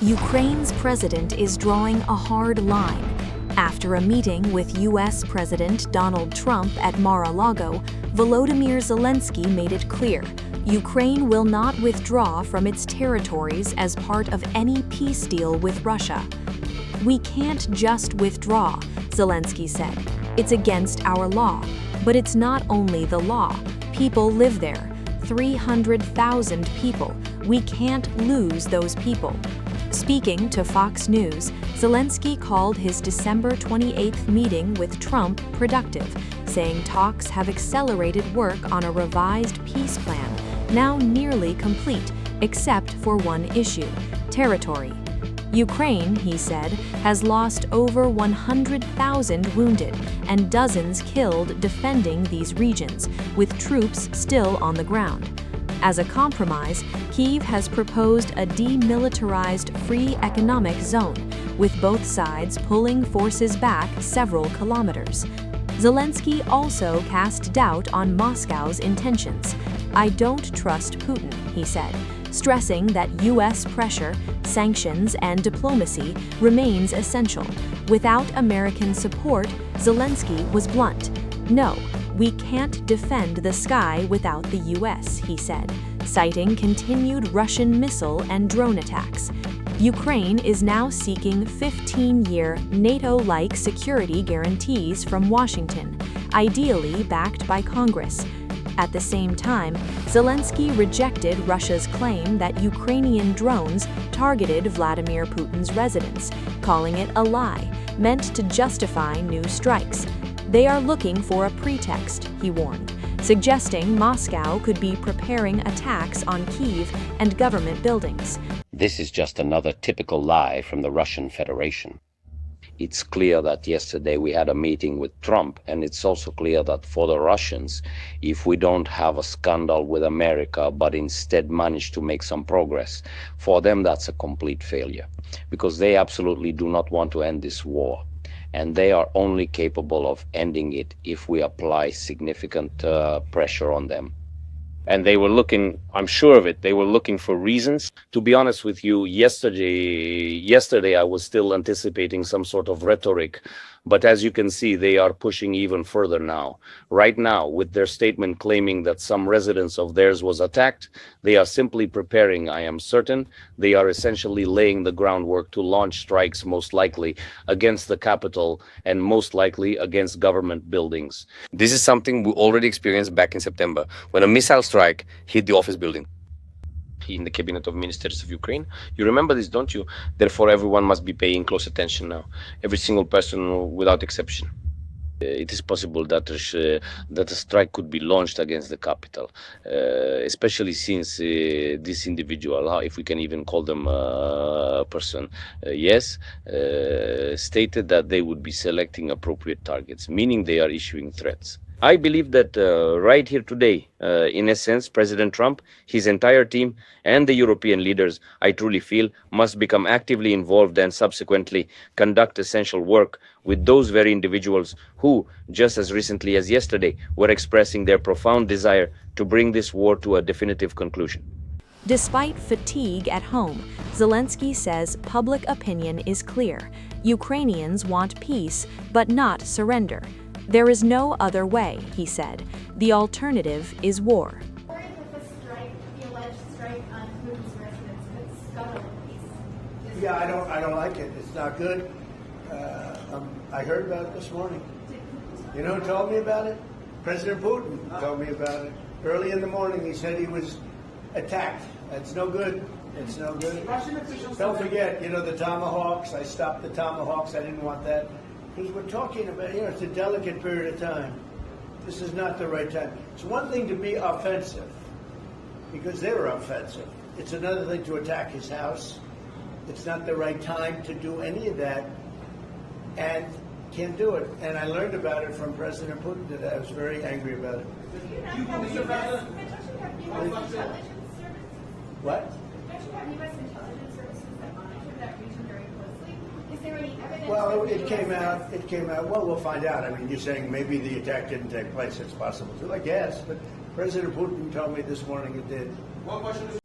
Ukraine's president is drawing a hard line. After a meeting with U.S. President Donald Trump at Mar-a-Lago, Volodymyr Zelensky made it clear Ukraine will not withdraw from its territories as part of any peace deal with Russia. "We can't just withdraw," Zelensky said. "It's against our law. But it's not only the law. People live there. 300,000 people. We can't lose those people." Speaking to Fox News, Zelensky called his December 28th meeting with Trump productive, saying talks have accelerated work on a revised peace plan, now nearly complete, except for one issue: territory. Ukraine, he said, has lost over 100,000 wounded and dozens killed defending these regions, with troops still on the ground. As a compromise, Kyiv has proposed a demilitarized free economic zone, with both sides pulling forces back several kilometers. Zelensky also cast doubt on Moscow's intentions. "I don't trust Putin," he said, stressing that U.S. pressure, sanctions, and diplomacy remains essential. Without American support, Zelensky was blunt. "No, we can't defend the sky without the U.S., he said, citing continued Russian missile and drone attacks. Ukraine is now seeking 15-year NATO-like security guarantees from Washington, ideally backed by Congress. At the same time, Zelensky rejected Russia's claim that Ukrainian drones targeted Vladimir Putin's residence, calling it a lie, meant to justify new strikes. "They are looking for a pretext," he warned, suggesting Moscow could be preparing attacks on Kyiv and government buildings. This is just another typical lie from the Russian Federation. It's clear that yesterday we had a meeting with Trump, and it's also clear that for the Russians, if we don't have a scandal with America, but instead manage to make some progress, for them that's a complete failure, because they absolutely do not want to end this war. And they are only capable of ending it if we apply significant pressure on them. And they were looking, I'm sure of it, they were looking for reasons. To be honest with you, yesterday I was still anticipating some sort of rhetoric, but as you can see, they are pushing even further now. Right now, with their statement claiming that some residence of theirs was attacked, they are simply preparing, I am certain, they are essentially laying the groundwork to launch strikes most likely against the capital and most likely against government buildings. This is something we already experienced back in September, when a missile strike hit the office building. In the cabinet of ministers of Ukraine. You remember this, don't you? Therefore, everyone must be paying close attention now. Every single person without exception. It is possible that a strike could be launched against the capital, especially since this individual, if we can even call them a person, stated that they would be selecting appropriate targets, meaning they are issuing threats. I believe that right here today, in essence, President Trump, his entire team, and the European leaders, I truly feel, must become actively involved and subsequently conduct essential work with those very individuals who, just as recently as yesterday, were expressing their profound desire to bring this war to a definitive conclusion. Despite fatigue at home, Zelensky says public opinion is clear. Ukrainians want peace, but not surrender. "There is no other way," he said. "The alternative is war." The alleged strike on Putin's residence could scuttle peace. Yeah, I don't like it. It's not good. I heard about it this morning. You know who told me about it? President Putin told me about it. Early in the morning, he said he was attacked. That's no good. It's no good. Don't forget, the Tomahawks. I stopped the Tomahawks. I didn't want that. Because we're talking about, it's a delicate period of time. This is not the right time. It's one thing to be offensive, because they were offensive. It's another thing to attack his house. It's not the right time to do any of that, and can't do it. And I learned about it from President Putin today. I was very angry about it. What? Well, it came out. Well, we'll find out. I mean, you're saying maybe the attack didn't take place. It's possible too, I guess. But President Putin told me this morning it did.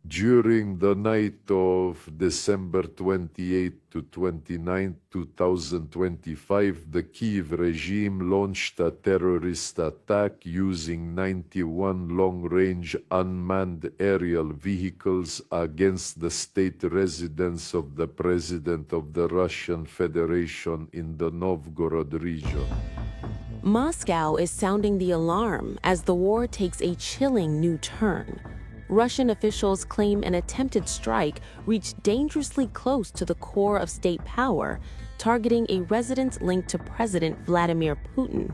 During the night of December 28 to 29, 2025, the Kyiv regime launched a terrorist attack using 91 long-range unmanned aerial vehicles against the state residence of the President of the Russian Federation in the Novgorod region. Moscow is sounding the alarm as the war takes a chilling new turn. Russian officials claim an attempted strike reached dangerously close to the core of state power, targeting a residence linked to President Vladimir Putin.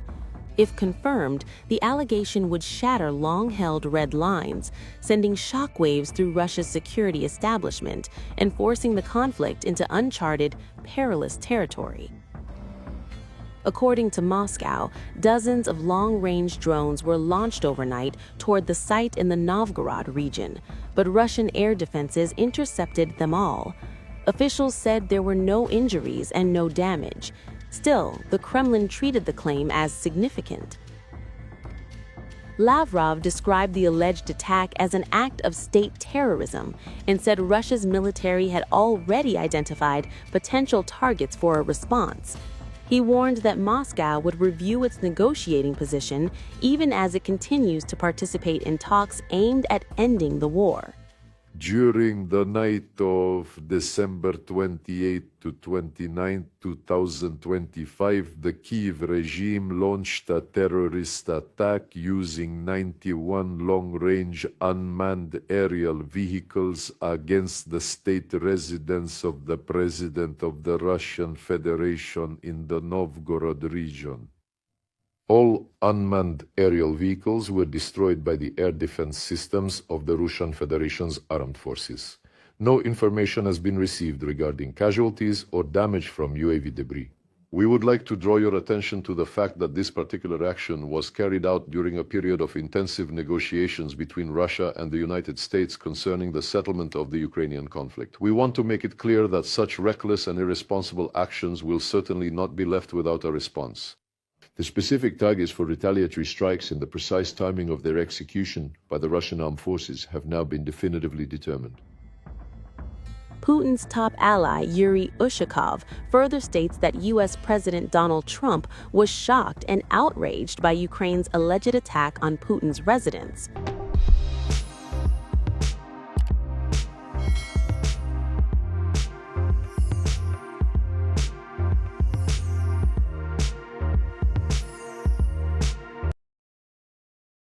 If confirmed, the allegation would shatter long-held red lines, sending shockwaves through Russia's security establishment and forcing the conflict into uncharted, perilous territory. According to Moscow, dozens of long-range drones were launched overnight toward the site in the Novgorod region, but Russian air defenses intercepted them all. Officials said there were no injuries and no damage. Still, the Kremlin treated the claim as significant. Lavrov described the alleged attack as an act of state terrorism and said Russia's military had already identified potential targets for a response. He warned that Moscow would review its negotiating position even as it continues to participate in talks aimed at ending the war. During the night of December 28 to 29, 2025, the Kyiv regime launched a terrorist attack using 91 long-range unmanned aerial vehicles against the state residence of the President of the Russian Federation in the Novgorod region. All unmanned aerial vehicles were destroyed by the air defense systems of the Russian Federation's armed forces. No information has been received regarding casualties or damage from UAV debris. We would like to draw your attention to the fact that this particular action was carried out during a period of intensive negotiations between Russia and the United States concerning the settlement of the Ukrainian conflict. We want to make it clear that such reckless and irresponsible actions will certainly not be left without a response. The specific targets for retaliatory strikes and the precise timing of their execution by the Russian armed forces have now been definitively determined. Putin's top ally, Yuri Ushakov, further states that U.S. President Donald Trump was shocked and outraged by Ukraine's alleged attack on Putin's residence.